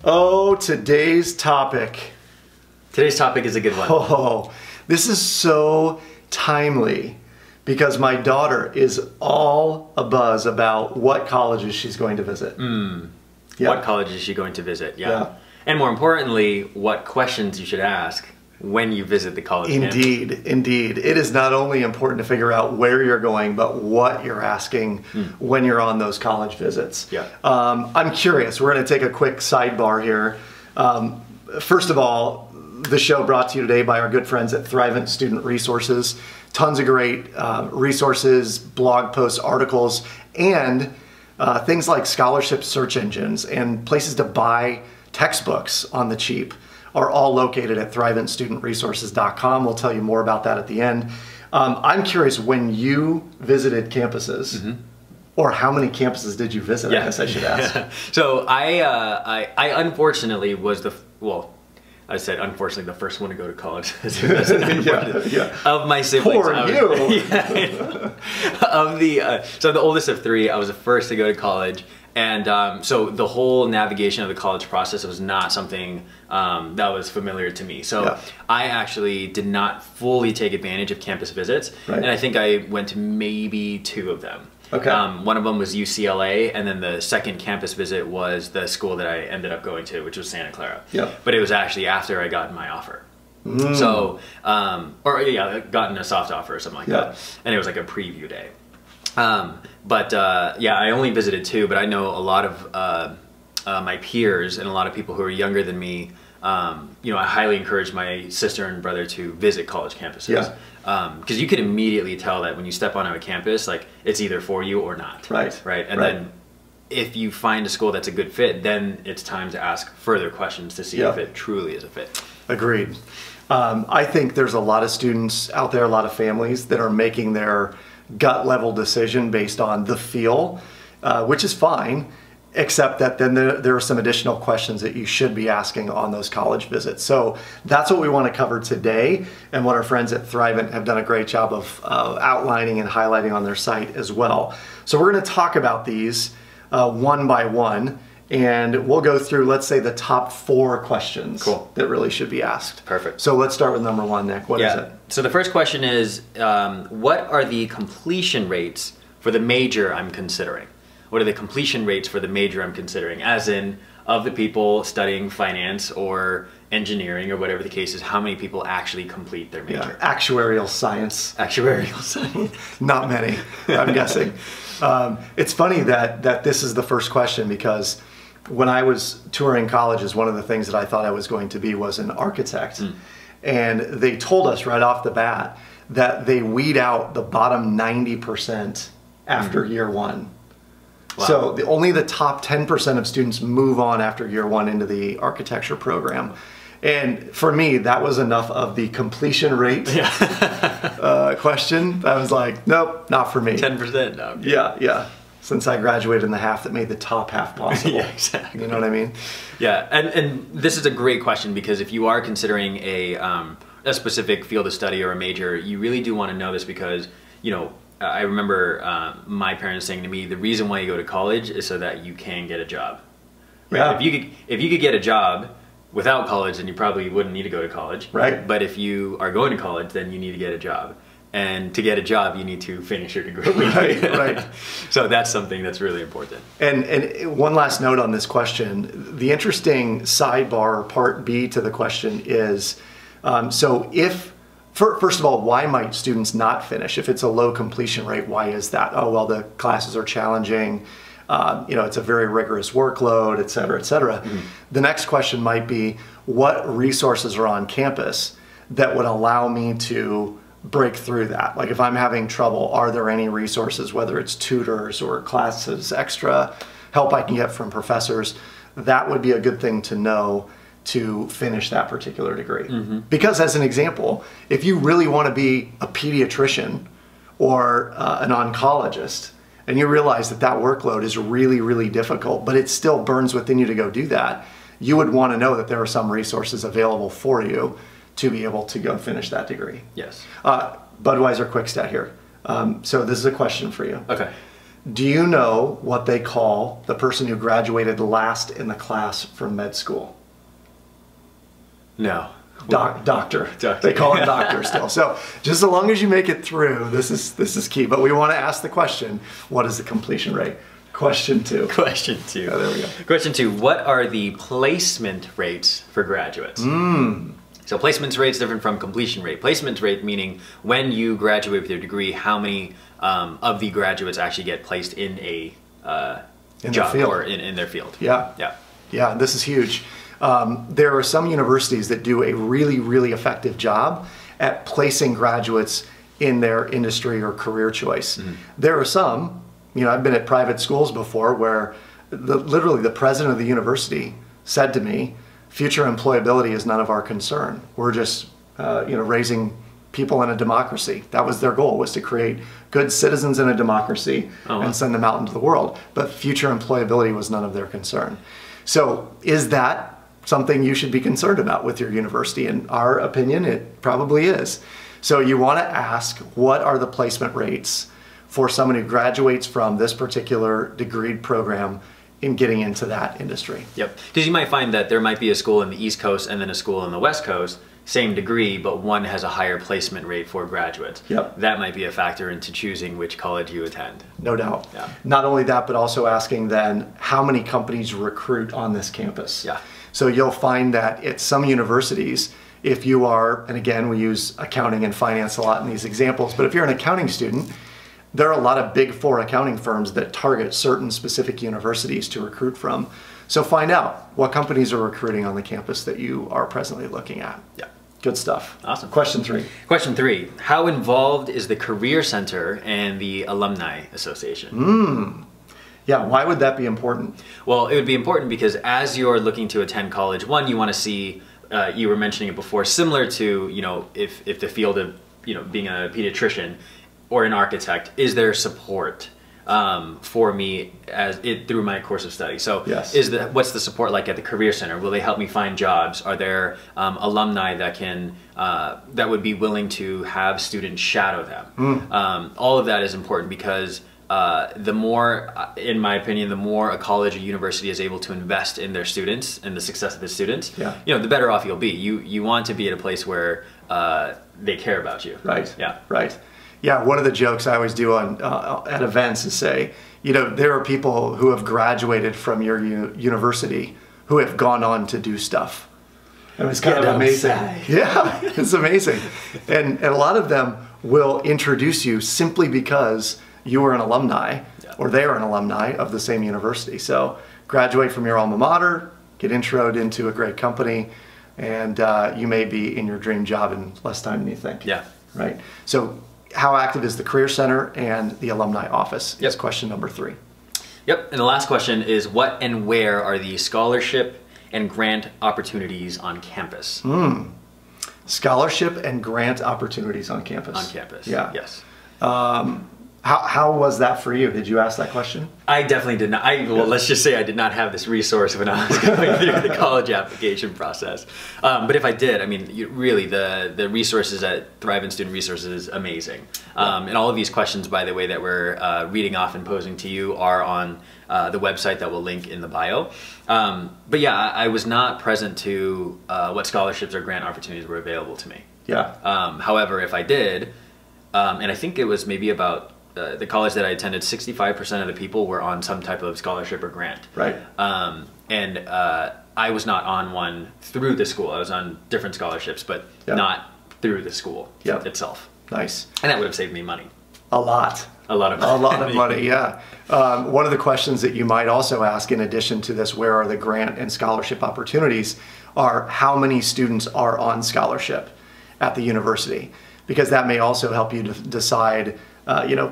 Oh, today's topic. Today's topic is a good one. Oh, this is so timely because my daughter is all abuzz about what colleges she's going to visit. Yeah. What college is she going to visit? Yeah. And more importantly, what questions you should ask when you visit the college campus. Indeed. It is not only important to figure out where you're going, but what you're asking when you're on those college visits. Yeah. I'm curious. We're going to take a quick sidebar here. First of all, the show brought to you today by our good friends at Thrivent Student Resources. Tons of great resources, blog posts, articles, and things like scholarship search engines and places to buy textbooks on the cheap are all located at thriventstudentresources.com. We'll tell you more about that at the end. I'm curious, when you visited campuses, or how many campuses did you visit, I guess I should ask. So I unfortunately was I said unfortunately the first one to go to college. Of my siblings. Poor you! So the oldest of three, I was the first to go to college. And so the whole navigation of the college process was not something that was familiar to me. So I actually did not fully take advantage of campus visits. And I think I went to maybe 2 of them. One of them was UCLA, and then the second campus visit was the school that I ended up going to, which was Santa Clara. But it was actually after I got my offer. So, gotten a soft offer or something like that. And it was like a preview day. I only visited 2, but I know a lot of my peers and a lot of people who are younger than me. I highly encourage my sister and brother to visit college campuses. Because you can immediately tell that when you step onto a campus, like, it's either for you or not. And then if you find a school that's a good fit, then it's time to ask further questions to see if it truly is a fit. Agreed. I think there's a lot of students out there, a lot of families that are making their gut level decision based on the feel, which is fine, except that then there are some additional questions that you should be asking on those college visits. So that's what we want to cover today, and what our friends at Thrivent have done a great job of outlining and highlighting on their site as well. So we're going to talk about these one by one, and we'll go through, let's say, the top 4 questions that really should be asked. Perfect. So let's start with number 1, Nick. What is it? So the first question is, what are the completion rates for the major I'm considering? What are the completion rates for the major I'm considering? As in, of the people studying finance or engineering or whatever the case is, how many people actually complete their major? Actuarial science. Actuarial science. Not many, I'm guessing. It's funny that this is the first question, because when I was touring colleges, one of the things that I thought I was going to be was an architect. And they told us right off the bat that they weed out the bottom 90% after year 1. So only the top 10% of students move on after year 1 into the architecture program. And for me, that was enough of the completion rate question. I was like, nope, not for me. 10%? No. Yeah. Since I graduated in the half that made the top half possible. Exactly. You know what I mean? Yeah, and this is a great question, because if you are considering a specific field of study or a major, you really do want to know this, because, I remember my parents saying to me, the reason why you go to college is so that you can get a job. If you could get a job without college, then you probably wouldn't need to go to college. But if you are going to college, then you need to get a job. And to get a job, you need to finish your degree. So that's something that's really important. And one last note on this question. The interesting sidebar, part B to the question is, first of all, why might students not finish? If it's a low completion rate, why is that? Oh, well, the classes are challenging. It's a very rigorous workload, et cetera, et cetera. The next question might be, what resources are on campus that would allow me to break through that? Like, if I'm having trouble, are there any resources, whether it's tutors or classes, extra help I can get from professors? That would be a good thing to know to finish that particular degree. Because, as an example, if you really want to be a pediatrician or an oncologist, and you realize that workload is really, really difficult, but it still burns within you to go do that, you would want to know that there are some resources available for you to be able to go finish that degree. Yes. Budweiser quick stat here. So this is a question for you. Okay. Do you know what they call the person who graduated last in the class from med school? No. Doctor. They call him doctor still. So just as long as you make it through, this is key. But we want to ask the question, what is the completion rate? Question 2. Question 2. Oh, there we go. Question 2, what are the placement rates for graduates? So placement rate is different from completion rate. Placement rate meaning when you graduate with your degree, how many of the graduates actually get placed in a job or in their field. Yeah, this is huge. There are some universities that do a really, really effective job at placing graduates in their industry or career choice. There are some, I've been at private schools before where literally the president of the university said to me, future employability is none of our concern. We're just, raising people in a democracy. That was their goal, was to create good citizens in a democracy and send them out into the world. But future employability was none of their concern. So is that something you should be concerned about with your university? In our opinion, it probably is. So you want to ask, what are the placement rates for someone who graduates from this particular degreed program in getting into that industry? Yep, because you might find that there might be a school in the East Coast and then a school in the West Coast, same degree, but one has a higher placement rate for graduates. Yep. That might be a factor into choosing which college you attend. No doubt. Yeah. Not only that, but also asking then, how many companies recruit on this campus? Yeah. So you'll find that at some universities, if you are, and again, we use accounting and finance a lot in these examples, but if you're an accounting student, there are a lot of big 4 accounting firms that target certain specific universities to recruit from. So find out what companies are recruiting on the campus that you are presently looking at. Yeah. Good stuff. Awesome. Question 3. Question 3. How involved is the Career Center and the Alumni Association? Yeah, why would that be important? Well, it would be important because as you're looking to attend college, one, you want to see, you were mentioning it before, similar to, if the field of, being a pediatrician or an architect, is there support for me through my course of study? So yes. What's the support like at the Career Center? Will they help me find jobs? Are there alumni that would be willing to have students shadow them? All of that is important because the more, in my opinion, the more a college or university is able to invest in their students and the success of the students, the better off you'll be. You want to be at a place where they care about you. Right. Yeah. Right. Yeah. One of the jokes I always do at events is say, there are people who have graduated from your university who have gone on to do stuff. And it's kind of amazing. Yeah, it's amazing. And a lot of them will introduce you simply because you are an alumni or they are an alumni of the same university. So graduate from your alma mater, get introed into a great company, and you may be in your dream job in less time than you think. Yeah. Right. So how active is the Career Center and the Alumni Office? Is question number 3. Yep. And the last question is, what and where are the scholarship and grant opportunities on campus? Scholarship and grant opportunities on campus. On campus. Yeah. Yes. How was that for you? Did you ask that question? I definitely did not. Let's just say I did not have this resource when I was going through the college application process. But if I did, really the resources at Thrive and Student Resources is amazing. And all of these questions, by the way, that we're reading off and posing to you are on the website that we'll link in the bio. But yeah, I was not present to what scholarships or grant opportunities were available to me. Yeah. However, if I did, and I think it was maybe about the college that I attended, 65% of the people were on some type of scholarship or grant. Right. And I was not on one through the school. I was on different scholarships, but not through the school itself. Nice. And that would have saved me money. A lot. A lot of money. A lot of money, yeah. One of the questions that you might also ask in addition to this, where are the grant and scholarship opportunities, are how many students are on scholarship at the university? Because that may also help you to decide,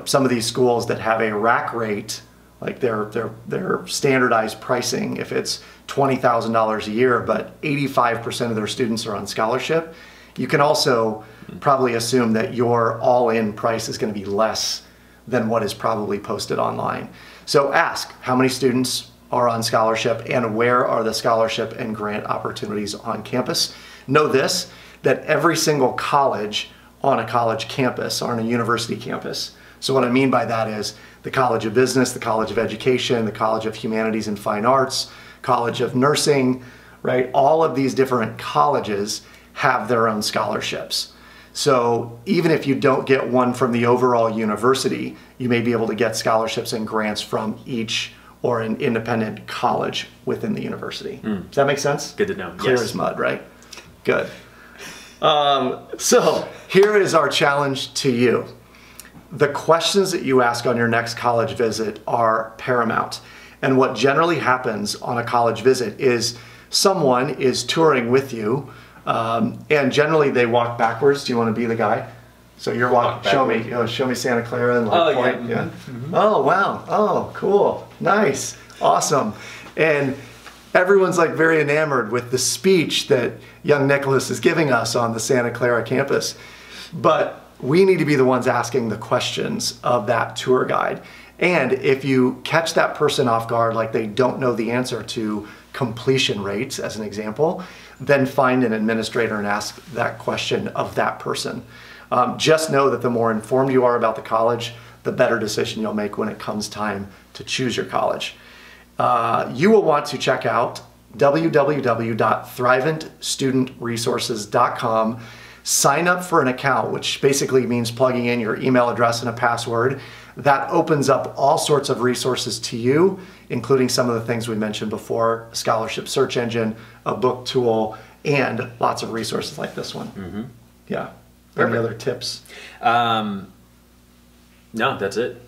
some of these schools that have a rack rate, like their standardized pricing, if it's $20,000 a year, but 85% of their students are on scholarship, you can also probably assume that your all-in price is going to be less than what is probably posted online. So ask how many students are on scholarship and where are the scholarship and grant opportunities on campus. Know this, that every single college on a college campus or on a university campus So what I mean by that is the College of Business, the College of Education, the College of Humanities and Fine Arts, College of Nursing, right? All of these different colleges have their own scholarships. So even if you don't get one from the overall university, you may be able to get scholarships and grants from each or an independent college within the university. Does that make sense? Good to know. Clear as mud, right? Good. So here is our challenge to you. The questions that you ask on your next college visit are paramount. And what generally happens on a college visit is someone is touring with you, and generally they walk backwards. Do you want to be the guy? So you're walking, show me Santa Clara and like point. Yeah. Oh, wow. Oh, cool. Nice. Awesome. And everyone's like very enamored with the speech that young Nicholas is giving us on the Santa Clara campus. But we need to be the ones asking the questions of that tour guide. And if you catch that person off guard, like they don't know the answer to completion rates, as an example, then find an administrator and ask that question of that person. Just know that the more informed you are about the college, the better decision you'll make when it comes time to choose your college. You will want to check out www.thriventstudentresources.com. Sign up for an account, which basically means plugging in your email address and a password. That opens up all sorts of resources to you, including some of the things we mentioned before, a scholarship search engine, a book tool, and lots of resources like this one. Yeah. Any other tips? No, that's it.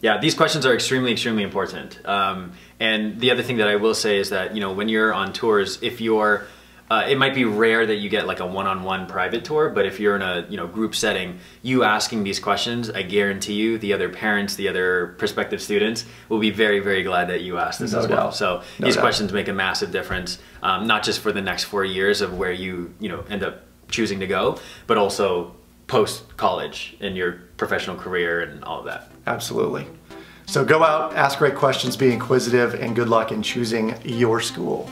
Yeah, these questions are extremely, extremely important. And the other thing that I will say is that, when you're on tours, if you're, it might be rare that you get like a one-on-one private tour, but if you're in a group setting, you asking these questions, I guarantee you the other parents, the other prospective students will be very, very glad that you asked this as well. So these questions make a massive difference, not just for the next 4 years of where you end up choosing to go, but also post-college in your professional career and all of that. Absolutely. So go out, ask great questions, be inquisitive, and good luck in choosing your school.